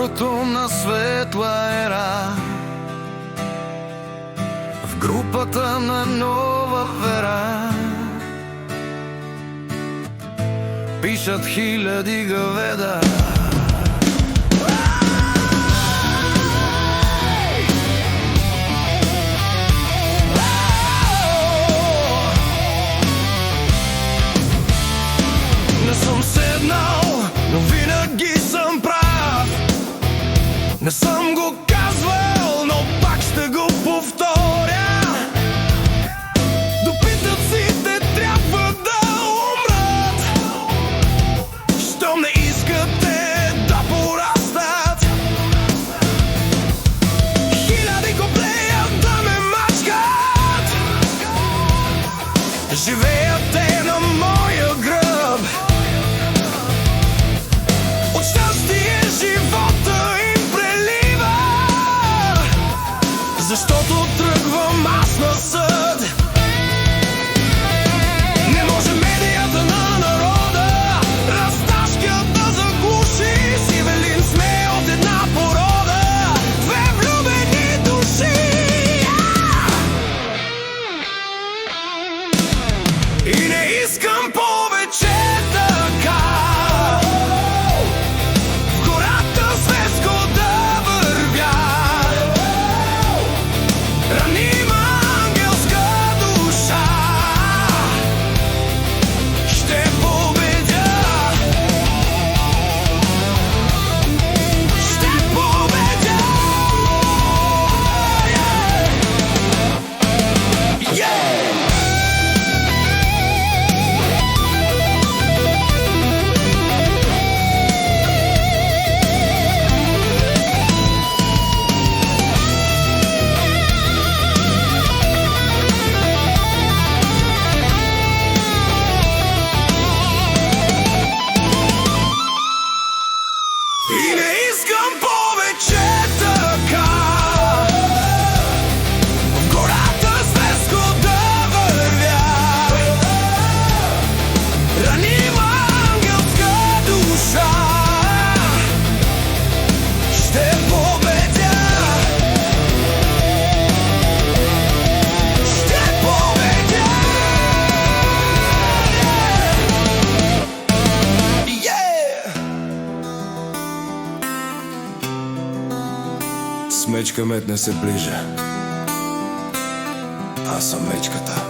утрото на светла ера, в групата на нова вера, пишат хиляди говеда. Не съм седнал, но винаги съм прав. Не съм го казвал, но пак ще го повторя. Допитат си, те трябва да умрат, щом не искате да порастат. Хиляди го плеят да ме мачкат, живеят те на моя гръб. От щастие живота им прелива, защото тръгвам аз на съд. Не може медията на народа разташка да заглуши. Сивелин сме от една порода, две влюбени души. И не искам повече така в гората светско да вървя. Ранима ангелска душа, ще победя. Ще победя. И не искам повече така в гората светско да вървя. Ранима ангелска душа, ще победя. Ще победя. Смечка метне се ближе, аз съм мечката.